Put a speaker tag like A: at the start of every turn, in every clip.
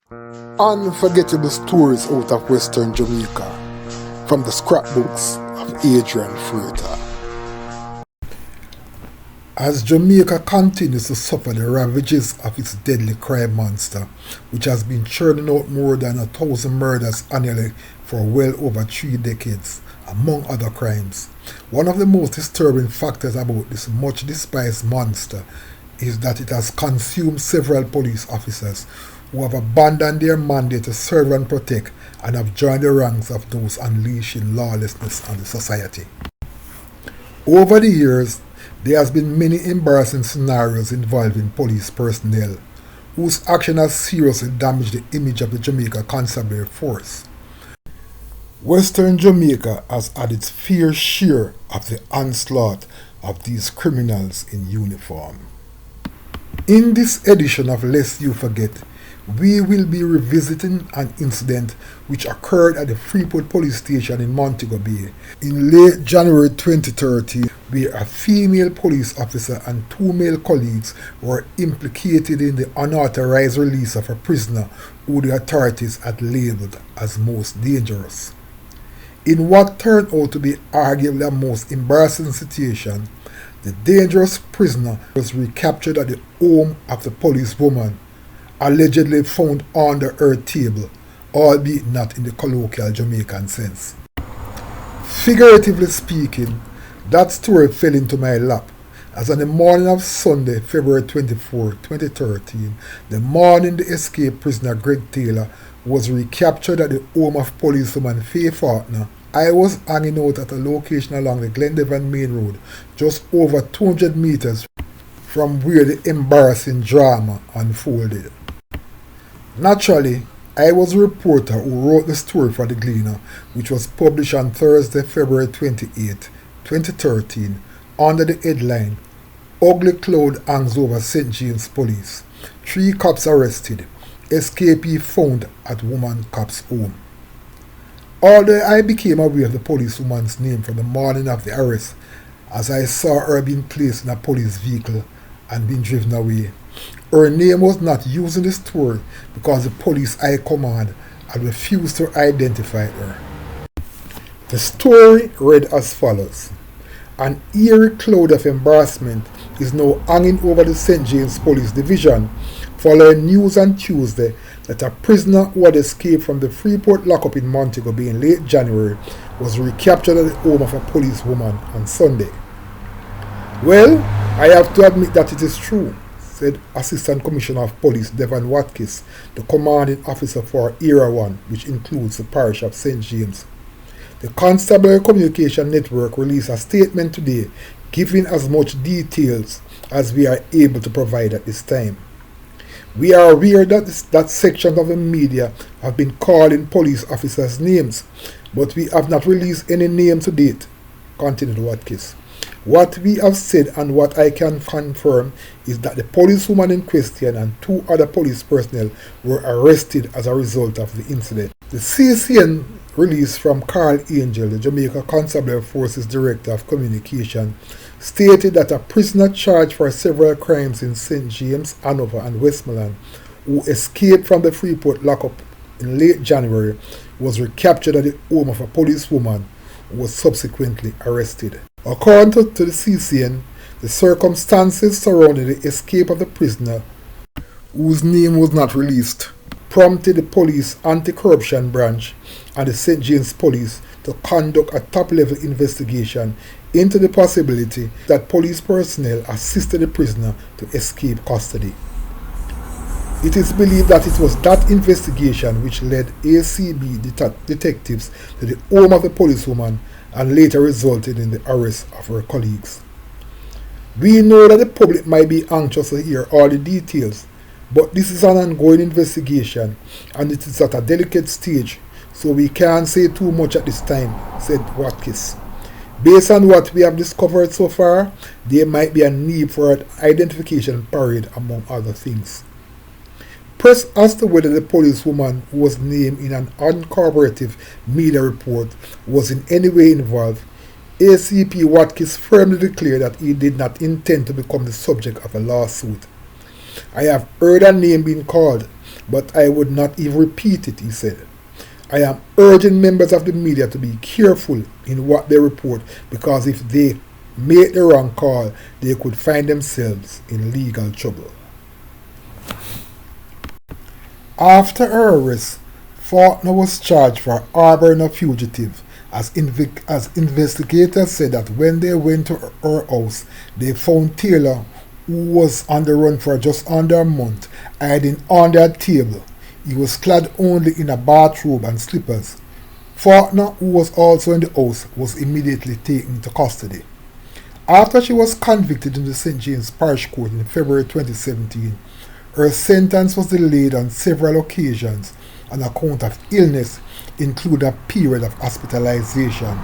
A: Unforgettable stories out of Western Jamaica from the scrapbooks of Adrian Freighter. As Jamaica continues to suffer the ravages of its deadly crime monster, which has been churning out more than 1,000 murders annually for well over 3 decades, among other crimes, one of the most disturbing factors about this much despised monster is that it has consumed several police officers who have abandoned their mandate to serve and protect and have joined the ranks of those unleashing lawlessness on the society. Over the years, there has been many embarrassing scenarios involving police personnel whose action has seriously damaged the image of the Jamaica Constabulary Force. Western Jamaica has had its fair share of the onslaught of these criminals in uniform. In this edition of Lest You Forget, we will be revisiting an incident which occurred at the Freeport Police Station in Montego Bay in late January 2013, where a female police officer and 2 male colleagues were implicated in the unauthorized release of a prisoner who the authorities had labeled as most dangerous. In what turned out to be arguably a most embarrassing situation, the dangerous prisoner was recaptured at the home of the policewoman, allegedly found under her table, albeit not in the colloquial Jamaican sense. Figuratively speaking, that story fell into my lap, as on the morning of Sunday, February 24, 2013, the morning the escaped prisoner Greg Taylor was recaptured at the home of policewoman Faye Faulkner, I was hanging out at a location along the Glendevon Main Road, just over 200 meters from where the embarrassing drama unfolded. Naturally, I was a reporter who wrote the story for The Gleaner, which was published on Thursday, February 28, 2013, under the headline, Ugly Cloud Hangs Over St. James Police. 3 cops arrested. Escapee found at woman cop's home. Although I became aware of the policewoman's name from the morning of the arrest, as I saw her being placed in a police vehicle and being driven away, her name was not used in the story because the police high command had refused to identify her. The story read as follows. An eerie cloud of embarrassment is now hanging over the St. James Police Division following news on Tuesday that a prisoner who had escaped from the Freeport lockup in Montego Bay in late January was recaptured at the home of a policewoman on Sunday. Well, I have to admit that it is true, said Assistant Commissioner of Police Devon Watkins, the commanding officer for Era 1, which includes the parish of St. James. The Constabulary Communication Network released a statement today giving as much details as we are able to provide at this time. We are aware that sections of the media have been calling police officers' names, but we have not released any names to date, continued Watkins. What we have said and what I can confirm is that the policewoman in question and 2 other police personnel were arrested as a result of the incident. The CCN release from Carl Angel, the Jamaica Constabulary Force's Director of Communication, stated that a prisoner charged for several crimes in St. James, Hanover and Westmoreland, who escaped from the Freeport lockup in late January, was recaptured at the home of a policewoman who was subsequently arrested. According to the CCN, the circumstances surrounding the escape of the prisoner, whose name was not released, prompted the police anti-corruption branch and the St. James Police to conduct a top-level investigation into the possibility that police personnel assisted the prisoner to escape custody. It is believed that it was that investigation which led ACB detectives to the home of the policewoman and later resulted in the arrest of her colleagues. We know that the public might be anxious to hear all the details, but this is an ongoing investigation and it is at a delicate stage, so we can't say too much at this time, said Watkins. Based on what we have discovered so far, there might be a need for an identification parade among other things. Pressed as to whether the policewoman who was named in an uncorroborated media report was in any way involved, ACP Watkins firmly declared that he did not intend to become the subject of a lawsuit. I have heard a name being called, but I would not even repeat it, he said. I am urging members of the media to be careful in what they report, because if they make the wrong call, they could find themselves in legal trouble. After her arrest, Faulkner was charged for harboring a fugitive, as investigators said that when they went to her house, they found Taylor, who was on the run for just under a month, hiding under a table. He was clad only in a bathrobe and slippers. Faulkner, who was also in the house, was immediately taken into custody. After she was convicted in the St. James Parish Court in February 2017, her sentence was delayed on several occasions on account of illness, including a period of hospitalization.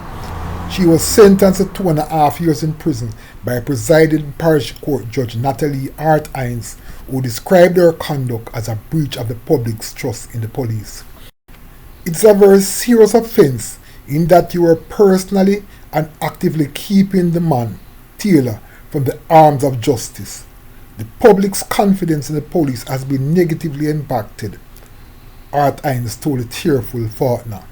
A: She was sentenced to 2.5 years in prison by presiding parish court judge Natalie Hart-Hines, who described her conduct as a breach of the public's trust in the police. It's a very serious offense in that you are personally and actively keeping the man, Taylor, from the arms of justice. The public's confidence in the police has been negatively impacted, Hart-Hines told the tearful Faulkner.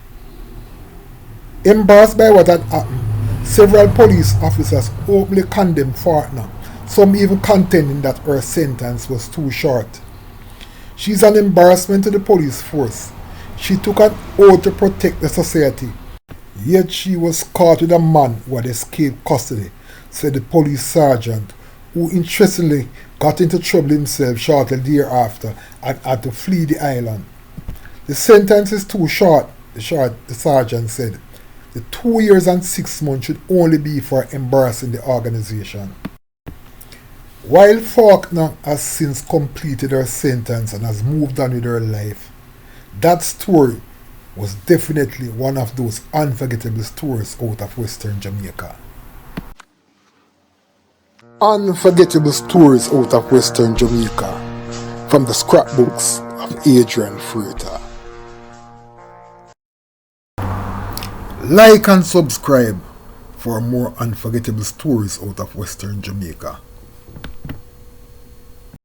A: Embarrassed by what had happened, several police officers openly condemned Faulkner, some even contending that her sentence was too short. She is an embarrassment to the police force. She took an oath to protect the society, yet she was caught with a man who had escaped custody, said the police sergeant, who interestingly got into trouble himself shortly thereafter and had to flee the island. The sentence is too short, the sergeant said. The 2 years and 6 months should only be for embarrassing the organization. While Faulkner has since completed her sentence and has moved on with her life, that story was definitely one of those unforgettable stories out of Western Jamaica. Unforgettable stories out of Western Jamaica from the scrapbooks of Adrian Freighter. Like and subscribe for more unforgettable stories out of Western Jamaica.